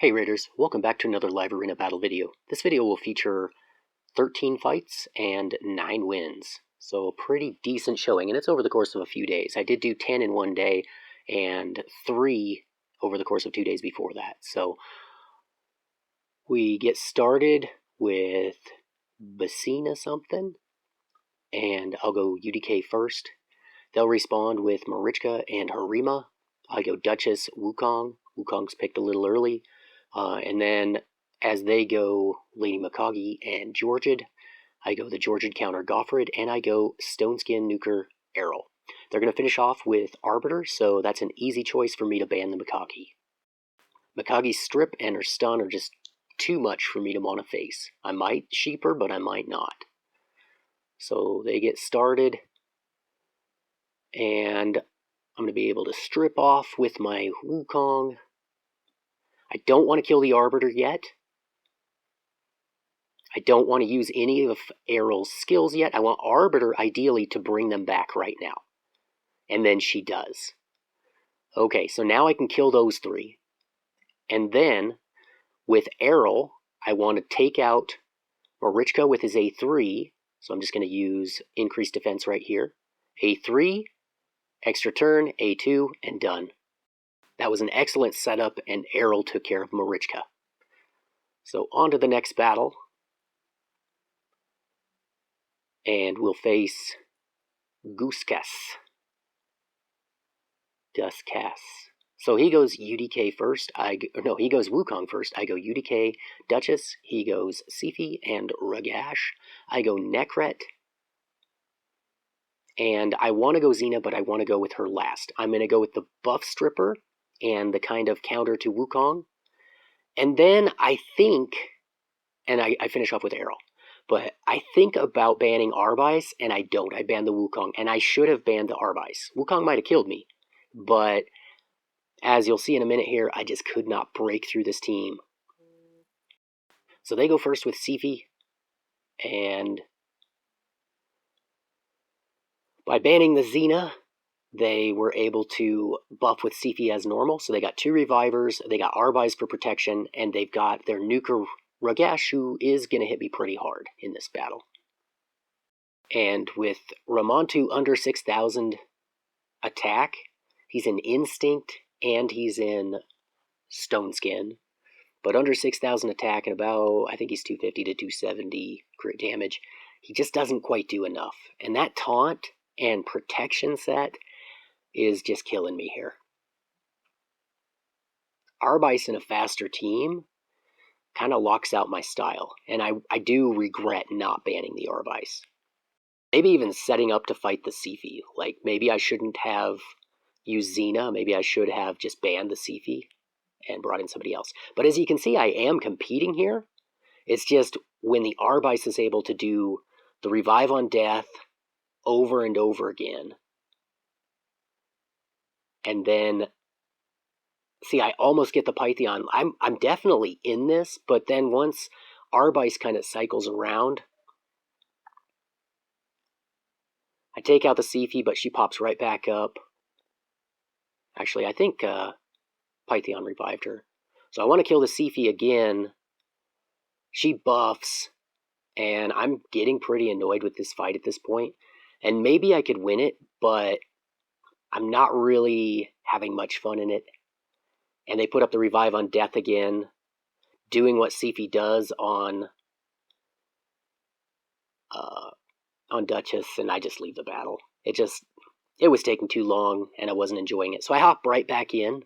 Hey Raiders, welcome back to another live arena battle video. This video will feature 13 fights and 9 wins. So a pretty decent showing, and it's over the course of a few days. I did do 10 in one day and 3 over the course of 2 days before that. So we get started with Xena something, and I'll go UDK first. They'll respond with Marichka and Harima. I go Duchess, Wukong. Wukong's picked a little early. And then as they go Lady Mikage and Georgid, I go the Georgid counter Goffred, and I go Stoneskin Nuker Errol. They're going to finish off with Arbiter, so that's an easy choice for me to ban the Mikage. Mikage's strip and her stun are just too much for me to want to face. I might sheep her, but I might not. So they get started, and I'm going to be able to strip off with my Wukong. I don't want to kill the Arbiter yet. I don't want to use any of Errol's skills yet. I want Arbiter, ideally, to bring them back right now. And then she does. Okay, so now I can kill those 3. And then, with Errol, I want to take out Marichka with his A3. So I'm just going to use increased defense right here. A3, extra turn, A2, and done. That was an excellent setup, and Errol took care of Marichka. So on to the next battle. And we'll face Guskas. So he goes UDK first. He goes Wukong first. I go UDK Duchess. He goes Siphi and Warlord. I go Nekret. And I want to go Xena, but I want to go with her last. I'm going to go with the buff stripper and the kind of counter to Wukong. And then I think, and I finish off with Errol, but I think about banning Arbyce, and I don't. I ban the Wukong, and I should have banned the Arbyce. Wukong might have killed me, but as you'll see in a minute here, I just could not break through this team. So they go first with Siphi, and by banning the Xena, they were able to buff with Siphi as normal. So they got 2 revivers, they got Arbyce for protection, and they've got their Nuker Ragash, who is going to hit me pretty hard in this battle. And with Ramontu under 6,000 attack, he's in Instinct and he's in Stone Skin. But under 6,000 attack and about, I think he's 250 to 270 crit damage, he just doesn't quite do enough. And that taunt and protection set is just killing me here. Arbyce in a faster team kind of locks out my style, and I do regret not banning the Arbyce. Maybe even setting up to fight the Siphi. Like, maybe I shouldn't have used Xena, maybe I should have just banned the Siphi and brought in somebody else. But as you can see, I am competing here. It's just when the Arbyce is able to do the revive on death over and over again, and then, see, I almost get the Python. I'm definitely in this, but then once Arbyce kind of cycles around, I take out the Siphi, but she pops right back up. Actually, I think Python revived her. So I want to kill the Siphi again. She buffs, and I'm getting pretty annoyed with this fight at this point. And maybe I could win it, but I'm not really having much fun in it. And they put up the revive on death again, doing what Siphi does on Duchess, and I just leave the battle. It was taking too long, and I wasn't enjoying it. So I hop right back in.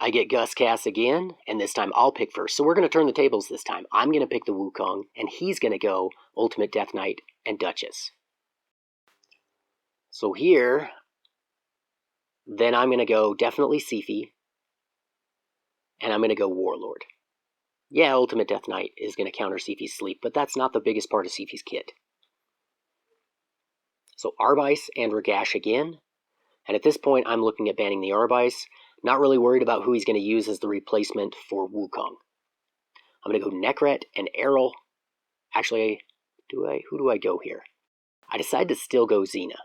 I get Guskas again, and this time I'll pick first. So we're going to turn the tables this time. I'm going to pick the Wukong, and he's going to go Ultimate Death Knight and Duchess. So here, then I'm going to go definitely Siphi, and I'm going to go Warlord. Yeah, Ultimate Death Knight is going to counter Siphi's sleep, but that's not the biggest part of Siphi's kit. So Arbyce and Ragash again, and at this point I'm looking at banning the Arbyce, not really worried about who he's going to use as the replacement for Wukong. I'm going to go Nekret and Errol. Actually, who do I go here? I decide to still go Xena.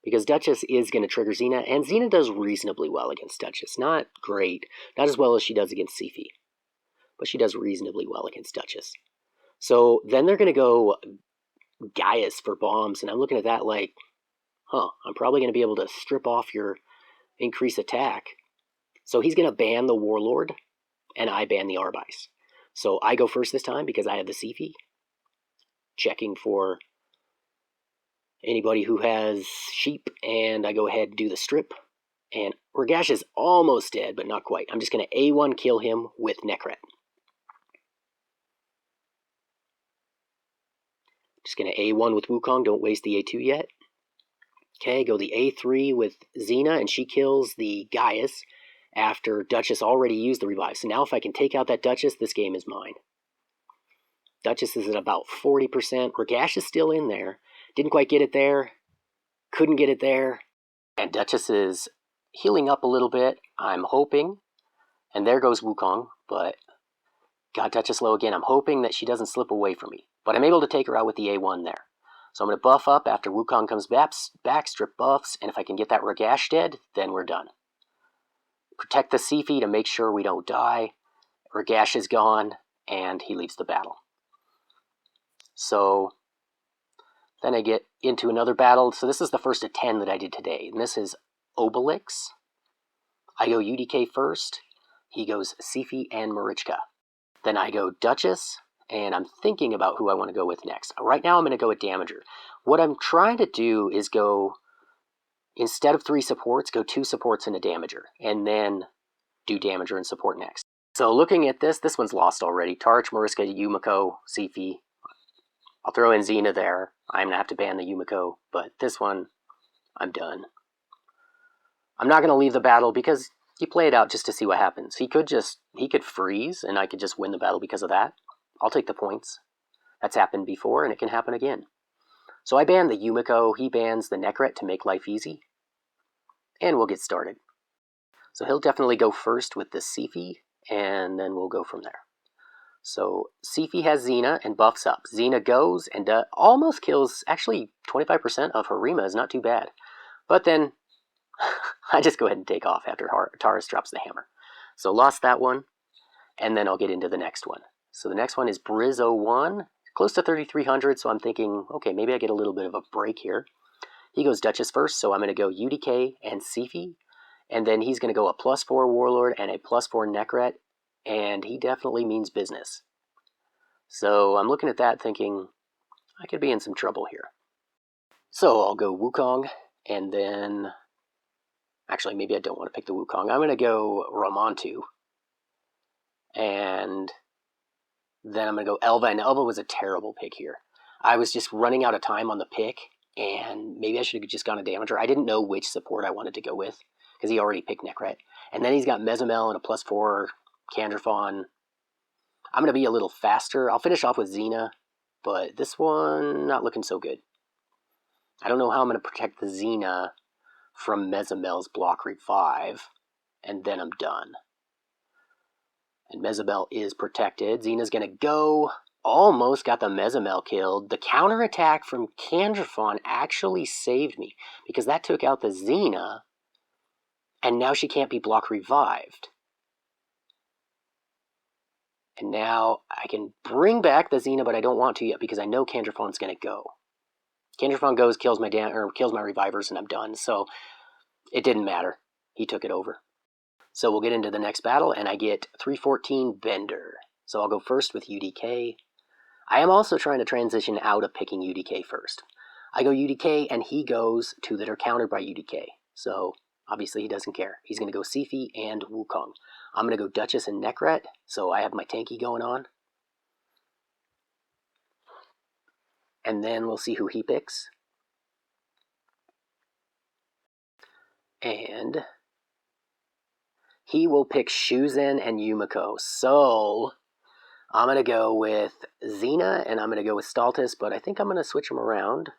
because Duchess is going to trigger Xena, and Xena does reasonably well against Duchess. Not great, not as well as she does against Siphi, but she does reasonably well against Duchess. So then they're going to go Gaius for bombs, and I'm looking at that like, I'm probably going to be able to strip off your increase attack. So he's going to ban the Warlord, and I ban the Arbice. So I go first this time because I have the Siphi, checking for anybody who has sheep, and I go ahead and do the strip. And Ragash is almost dead, but not quite. I'm just going to A1 kill him with Necret. Just going to A1 with Wukong, don't waste the A2 yet. Okay, go the A3 with Xena, and she kills the Gaius after Duchess already used the revive. So now if I can take out that Duchess, this game is mine. Duchess is at about 40%. Ragash is still in there. Didn't quite get it there. Couldn't get it there. And Duchess is healing up a little bit, I'm hoping. And there goes Wukong, but got Duchess low again. I'm hoping that she doesn't slip away from me. But I'm able to take her out with the A1 there. So I'm going to buff up after Wukong comes back, strip buffs, and if I can get that Ragash dead, then we're done. Protect the Siphi to make sure we don't die. Ragash is gone, and he leaves the battle. So then I get into another battle. So this is the first of 10 that I did today, and this is Obelix. I go UDK first. He goes Siphi and Marichka. Then I go Duchess, and I'm thinking about who I want to go with next. Right now I'm going to go with Damager. What I'm trying to do is go, instead of 3 supports, go 2 supports and a Damager, and then do Damager and support next. So looking at this one's lost already. Taras-Marichka, Yumiko, Siphi. I'll throw in Xena there. I'm going to have to ban the Yumiko, but this one, I'm done. I'm not going to leave the battle because you play it out just to see what happens. He could freeze, and I could just win the battle because of that. I'll take the points. That's happened before, and it can happen again. So I ban the Yumiko, he bans the Necret to make life easy, and we'll get started. So he'll definitely go first with the Siphi, and then we'll go from there. So Siphi has Xena and buffs up. Xena goes and almost kills, actually 25% of her Rima is not too bad. But then I just go ahead and take off after Taras drops the hammer. So lost that one, and then I'll get into the next one. So the next one is Briz01, close to 3,300, so I'm thinking, okay, maybe I get a little bit of a break here. He goes Duchess first, so I'm going to go UDK and Siphi, and then he's going to go a +4 Warlord and a +4 Necret, and he definitely means business. So I'm looking at that thinking, I could be in some trouble here. So I'll go Wukong, and then, actually maybe I don't want to pick the Wukong. I'm going to go Ramantu, and then I'm going to go Elva, and Elva was a terrible pick here. I was just running out of time on the pick, and maybe I should have just gone a Damager. I didn't know which support I wanted to go with, because he already picked Necret. And then he's got Mezamel and a +4 Candrafon. I'm going to be a little faster. I'll finish off with Xena, but this one, not looking so good. I don't know how I'm going to protect the Xena from Mezamel's block revive, and then I'm done. And Mezamel is protected. Xena's going to go. Almost got the Mezamel killed. The counterattack from Candrafon actually saved me, because that took out the Xena, and now she can't be block revived. And now I can bring back the Xena, but I don't want to yet because I know Candrafon's going to go. Candrafon goes, kills my revivers, and I'm done. So it didn't matter. He took it over. So we'll get into the next battle, and I get 314 Bender. So I'll go first with UDK. I am also trying to transition out of picking UDK first. I go UDK, and he goes 2 that are countered by UDK. So obviously he doesn't care. He's going to go Siphi and Wukong. I'm going to go Duchess and Necret, so I have my tanky going on. And then we'll see who he picks. And he will pick Shuzen and Yumiko. So I'm going to go with Xena, and I'm going to go with Staltus, but I think I'm going to switch them around.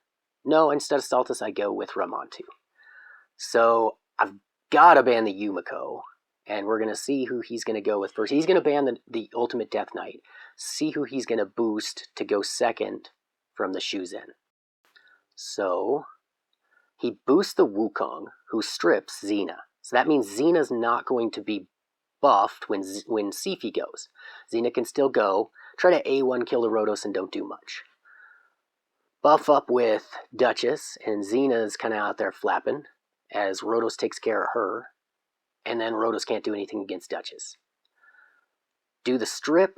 No, instead of Staltus, I go with Ramantu. So I've got to ban the Yumiko, and we're going to see who he's going to go with first. He's going to ban the Ultimate Death Knight. See who he's going to boost to go second from the Shuzen. So he boosts the Wukong, who strips Xena. So that means Xena's not going to be buffed when Siphi goes. Xena can still go, try to A1 kill the Rotos and don't do much. Buff up with Duchess, and Xena's kind of out there flapping, as Rotos takes care of her, and then Rotos can't do anything against Duchess. Do the strip,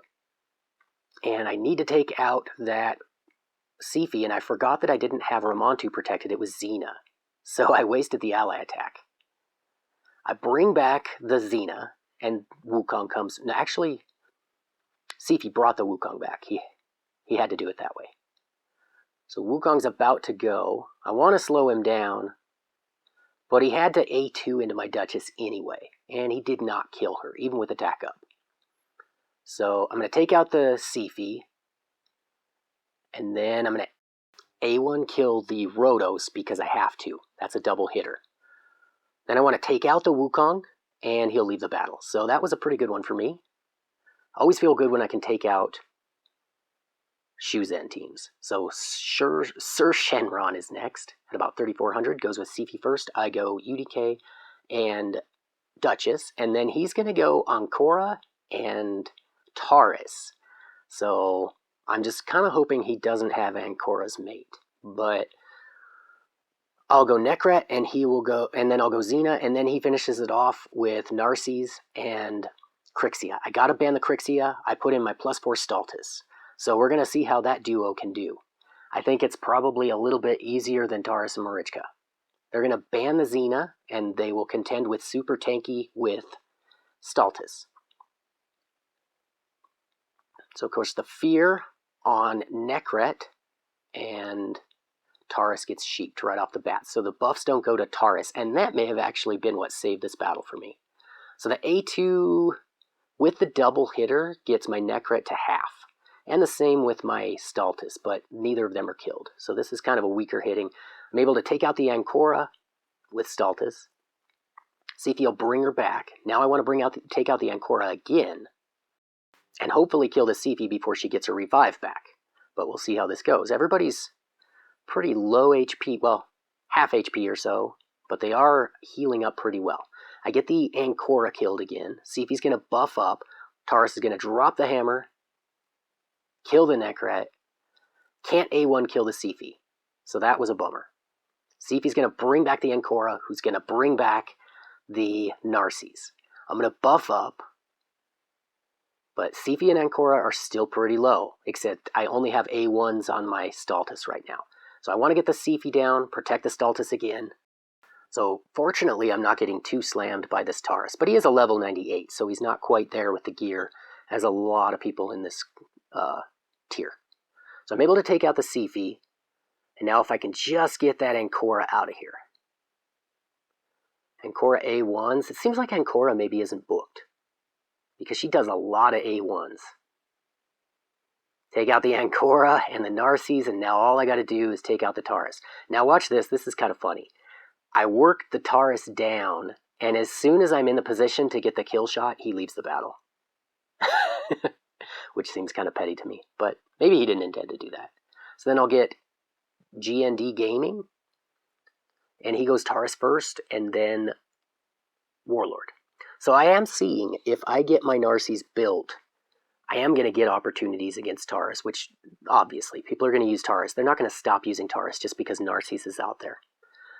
and I need to take out that Siphi, and I forgot that I didn't have Ramontu protected. It was Xena. So I wasted the ally attack. I bring back the Xena, and Wukong comes. No, actually, Siphi brought the Wukong back. He had to do it that way. So Wukong's about to go. I want to slow him down, but he had to A2 into my Duchess anyway, and he did not kill her, even with attack up. So I'm going to take out the Siphi, and then I'm going to A1 kill the Rotos because I have to. That's a double hitter. Then I want to take out the Wukong, and he'll leave the battle. So that was a pretty good one for me. I always feel good when I can take out Shu-Zen teams. So Sir Shenron is next at about 3,400. Goes with Siphi first. I go UDK and Duchess. And then he's going to go Ankora and Taras. So I'm just kind of hoping he doesn't have Ankora's mate. But I'll go Nekret, and he will go, and then I'll go Xena, and then he finishes it off with Narses and Crixia. I gotta ban the Crixia. I put in my +4 Staltus. So we're gonna see how that duo can do. I think it's probably a little bit easier than Taras-Marichka. They're gonna ban the Xena, and they will contend with super tanky with Staltus. So of course the fear on Nekret, and Taras gets sheeped right off the bat. So the buffs don't go to Taras, and that may have actually been what saved this battle for me. So the A2 with the double hitter gets my Nekret to half. And the same with my Staltus, but neither of them are killed. So this is kind of a weaker hitting. I'm able to take out the Ankora with Staltus. Siphi will bring her back. Now I want to take out the Ankora again, and hopefully kill the Siphi before she gets her revive back. But we'll see how this goes. Everybody's pretty low HP, well, half HP or so, but they are healing up pretty well. I get the Ankora killed again. Siphi's going to buff up. Taras is going to drop the hammer, kill the Nekret. Can't A1 kill the Siphi, so that was a bummer. Siphi's going to bring back the Ankora, who's going to bring back the Narses. I'm going to buff up, but Siphi and Ankora are still pretty low, except I only have A1s on my Staltus right now. So I want to get the Siphi down, protect the Staltus again. So fortunately, I'm not getting too slammed by this Taras, but he is a level 98, so he's not quite there with the gear as a lot of people in this tier. So I'm able to take out the Siphi, and now if I can just get that Ankora out of here. Ankora A1s, it seems like Ankora maybe isn't booked, because she does a lot of A1s. Take out the Ankora and the Narses, and now all I got to do is take out the Taras. Now watch this. This is kind of funny. I work the Taras down, and as soon as I'm in the position to get the kill shot, he leaves the battle. Which seems kind of petty to me, but maybe he didn't intend to do that. So then I'll get GND Gaming, and he goes Taras first, and then Warlord. So I am seeing if I get my Narses built, I am going to get opportunities against Taras, which obviously people are going to use Taras. They're not going to stop using Taras just because Narses is out there.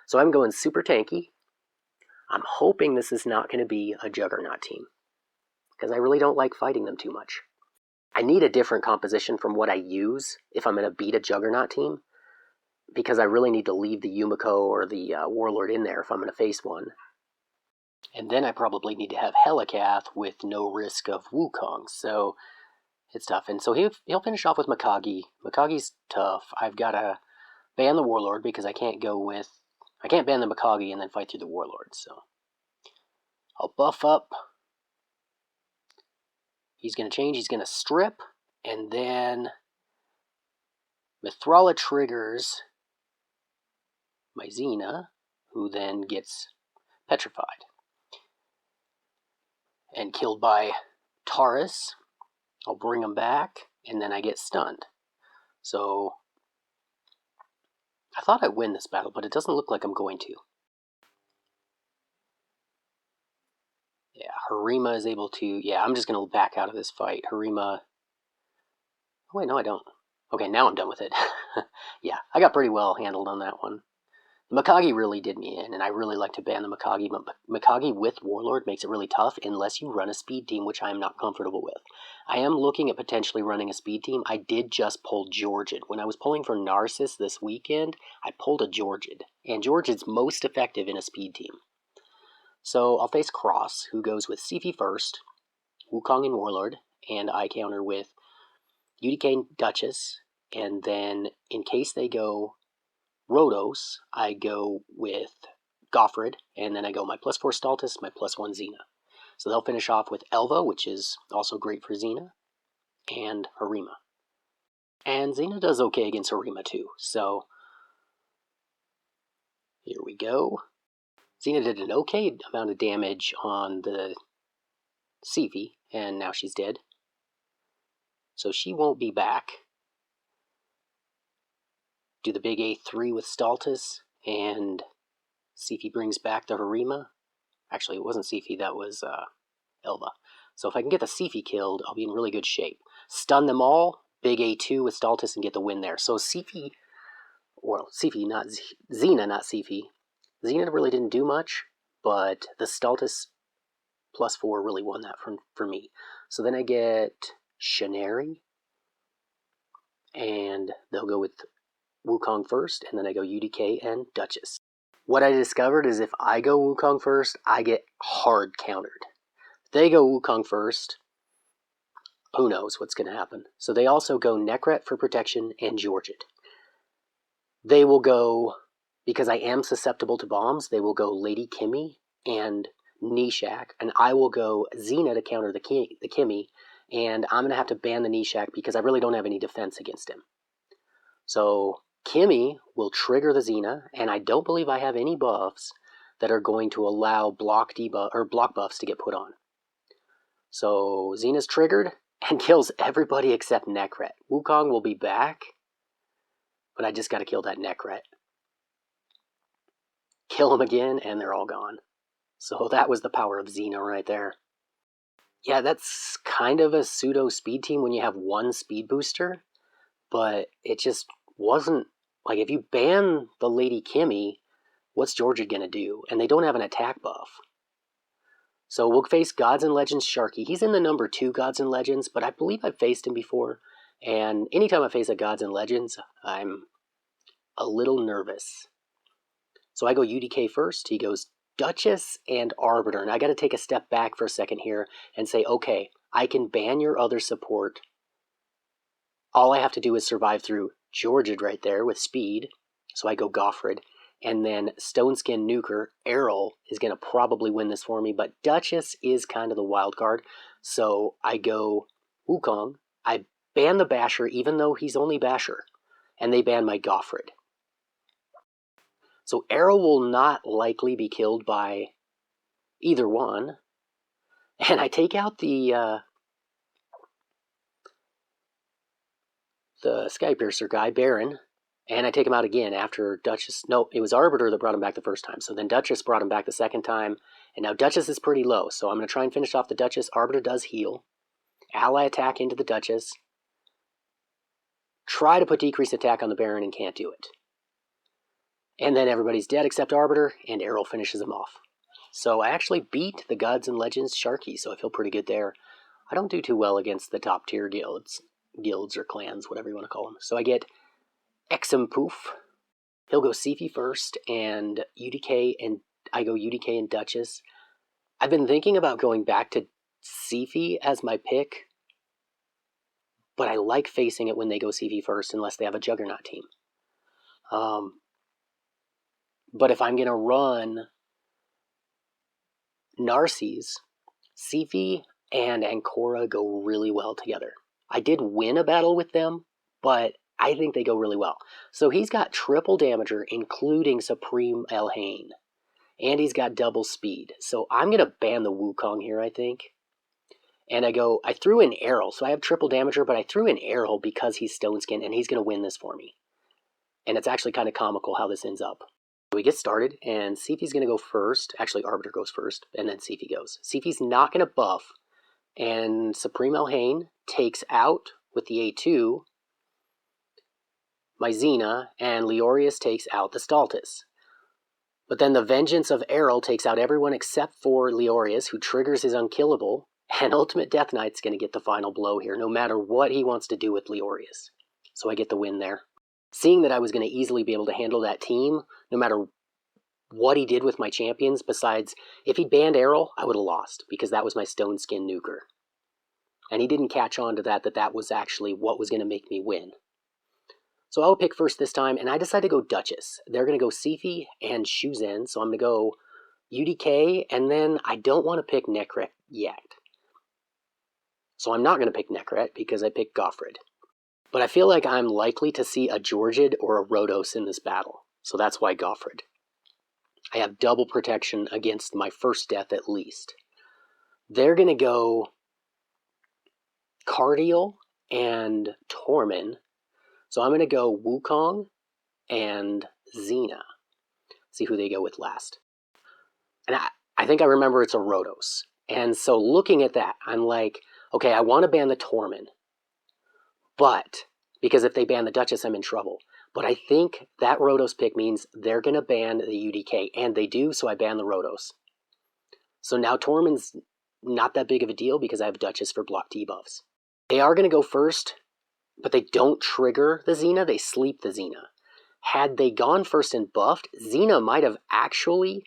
So I'm going super tanky. I'm hoping this is not going to be a Juggernaut team, because I really don't like fighting them too much. I need a different composition from what I use if I'm going to beat a Juggernaut team, because I really need to leave the Yumiko or the Warlord in there if I'm going to face one. And then I probably need to have Helikath with no risk of Wukong, so it's tough. And so he'll finish off with Mikage. Mikage's tough. I've got to ban the Warlord because I can't ban the Mikage and then fight through the Warlord, so I'll buff up. He's going to change, he's going to strip, and then Mithrala triggers my Xena, who then gets petrified and killed by Taras. I'll bring him back, and then I get stunned. So I thought I'd win this battle, but it doesn't look like I'm going to. Yeah, Harima is able to... Yeah, I'm just going to back out of this fight. Harima... Oh, wait, no, I don't. Okay, now I'm done with it. Yeah, I got pretty well handled on that one. The Mikage really did me in, and I really like to ban the Mikage, but Mikage with Warlord makes it really tough unless you run a speed team, which I am not comfortable with. I am looking at potentially running a speed team. I did just pull Georgid. When I was pulling for Narses this weekend, I pulled a Georgid, and Georgid's most effective in a speed team. So I'll face Cross, who goes with Siphi first, Wukong and Warlord, and I counter with UDK and Duchess, and then in case they go Rhodos, I go with Goffred, and then I go my +4 Staltus, my +1 Xena. So they'll finish off with Elva, which is also great for Xena, and Harima. And Xena does okay against Harima too, so here we go. Xena did an okay amount of damage on the Siphi, and now she's dead. So she won't be back. Do the big A3 with Staltus, and Siphi brings back the Harima. Actually, it wasn't Siphi, that was Elva. So if I can get the Siphi killed, I'll be in really good shape. Stun them all, big A2 with Staltus, and get the win there. So Siphi, well, Siphi, not Xena, not Siphi. Xena really didn't do much, but the Staltus +4 really won that for me. So then I get Shinari, and they'll go with Wukong first, and then I go UDK and Duchess. What I discovered is if I go Wukong first, I get hard countered. If they go Wukong first, who knows what's going to happen. So they also go Nekret for protection and Georgid. They will go, because I am susceptible to bombs, they will go Lady Kimmy and Nishak, and I will go Xena to counter the Kimmy, and I'm going to have to ban the Nishak because I really don't have any defense against him. So Kimmy will trigger the Xena, and I don't believe I have any buffs that are going to allow block buffs to get put on. So Xena's triggered and kills everybody except Nekret. Wukong will be back, but I just got to kill that Nekret. Kill him again, and they're all gone. So that was the power of Xena right there. Yeah, that's kind of a pseudo speed team when you have one speed booster, but it just wasn't. Like, if you ban the Lady Kimmy, what's Georgid gonna do? And they don't have an attack buff. So we'll face Gods and Legends Sharky. He's in the number 2 Gods and Legends, but I believe I've faced him before. And anytime I face a Gods and Legends, I'm a little nervous. So I go UDK first. He goes Duchess and Arbiter. And I got to take a step back for a second here and say, okay, I can ban your other support. All I have to do is survive through Georgid right there with speed. So I go Goffred. And then Stoneskin Nuker, Errol, is going to probably win this for me. But Duchess is kind of the wild card. So I go Wukong. I ban the Basher, even though he's only Basher. And they ban my Goffred. So Errol will not likely be killed by either one. And I take out the Skypiercer guy, Baron. And I take him out again after Duchess... No, it was Arbiter that brought him back the first time. So then Duchess brought him back the second time. And now Duchess is pretty low. So I'm going to try and finish off the Duchess. Arbiter does heal. Ally attack into the Duchess. Try to put decreased attack on the Baron and can't do it. And then everybody's dead except Arbiter. And Errol finishes him off. So I actually beat the Gods and Legends Sharky. So I feel pretty good there. I don't do too well against the top tier guilds or clans, whatever you want to call them. So I get Exumpoof. He'll go Siphi first, and UDK, and I go UDK and Duchess. I've been thinking about going back to Siphi as my pick, but I like facing it when they go Siphi first, unless they have a Juggernaut team. But if I'm going to run Narses, Siphi and Ankora go really well together. I did win a battle with them, but I think they go really well. So he's got triple damager, including Supreme Elhain. And he's got double speed. So I'm going to ban the Wukong here, I think. And I threw in Errol. So I have triple damager, but I threw in Errol because he's Stoneskin, and he's going to win this for me. And it's actually kind of comical how this ends up. We get started, and Siphi's going to go first. Actually, Arbiter goes first, and then Siphi goes. Siphi's not going to buff, and Supreme Elhain takes out, with the A2, my Xena, and Leorius takes out the Staltus. But then the Vengeance of Errol takes out everyone except for Leorius, who triggers his Unkillable, and Ultimate Death Knight's going to get the final blow here, no matter what he wants to do with Leorius. So I get the win there. Seeing that I was going to easily be able to handle that team, no matter what he did with my champions, besides, if he'd banned Errol, I would have lost, because that was my Stone Skin Nuker. And he didn't catch on to that was actually what was going to make me win. So I'll pick first this time, and I decided to go Duchess. They're going to go Siphi and Shuzen, so I'm going to go UDK, and then I don't want to pick Nekret yet. So I'm not going to pick Nekret, because I picked Goffred. But I feel like I'm likely to see a Georgid or a Rhodos in this battle, so that's why Goffred. I have double protection against my first death at least. They're going to go Cardiel and Tormin. So I'm going to go Wukong and Xena. See who they go with last. And I think I remember it's a Rhodos. And so looking at that, I'm like, okay, I want to ban the Tormin. But, because if they ban the Duchess, I'm in trouble. But I think that Rhodos pick means they're going to ban the UDK. And they do, so I ban the Rhodos. So now Tormin's not that big of a deal because I have Duchess for block debuffs. They are going to go first, but they don't trigger the Xena, they sleep the Xena. Had they gone first and buffed, Xena might have actually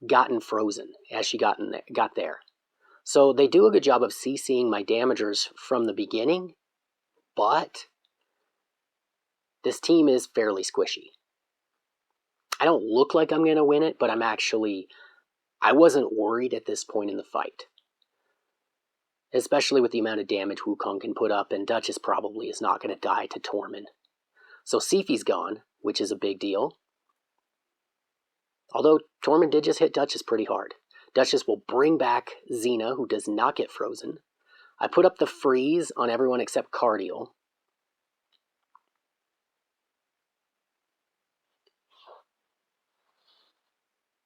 gotten frozen as she got there. So they do a good job of CCing my damagers from the beginning, but this team is fairly squishy. I don't look like I'm going to win it, but I wasn't worried at this point in the fight. Especially with the amount of damage Wukong can put up, and Duchess probably is not going to die to Tormin. So Siphi's gone, which is a big deal. Although Tormin did just hit Duchess pretty hard. Duchess will bring back Xena, who does not get frozen. I put up the freeze on everyone except Cardiel.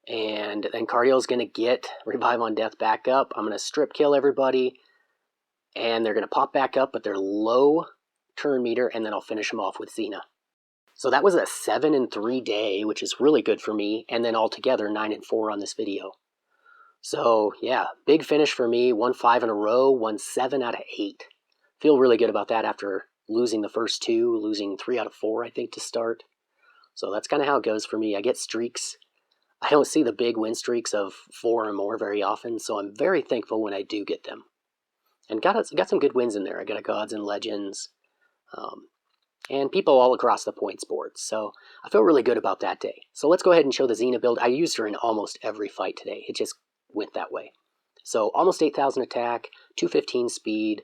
And then Cardiel's going to get Revive on Death back up. I'm going to strip kill everybody. And they're going to pop back up, but they're low turn meter, and then I'll finish them off with Xena. So that was a 7-3 day, which is really good for me, and then altogether 9-4 on this video. So yeah, big finish for me, won 5 in a row, won 7 out of 8. Feel really good about that after losing the first 2, losing 3 out of 4, I think, to start. So that's kind of how it goes for me. I get streaks. I don't see the big win streaks of 4 or more very often, so I'm very thankful when I do get them. And got some good wins in there. I got a Gods and Legends, and people all across the points board. So I feel really good about that day. So let's go ahead and show the Xena build. I used her in almost every fight today. It just went that way. So almost 8,000 attack, 215 speed,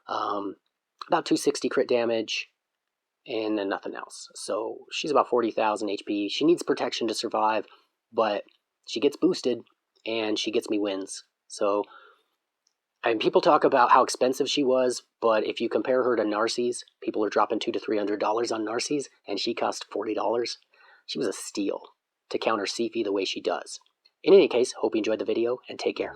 about 260 crit damage, and then nothing else. So she's about 40,000 HP. She needs protection to survive, but she gets boosted, and she gets me wins. So people talk about how expensive she was, but if you compare her to Narses, people are dropping $200 to $300 on Narses, and she cost $40. She was a steal to counter Siphi the way she does. In any case, hope you enjoyed the video, and take care.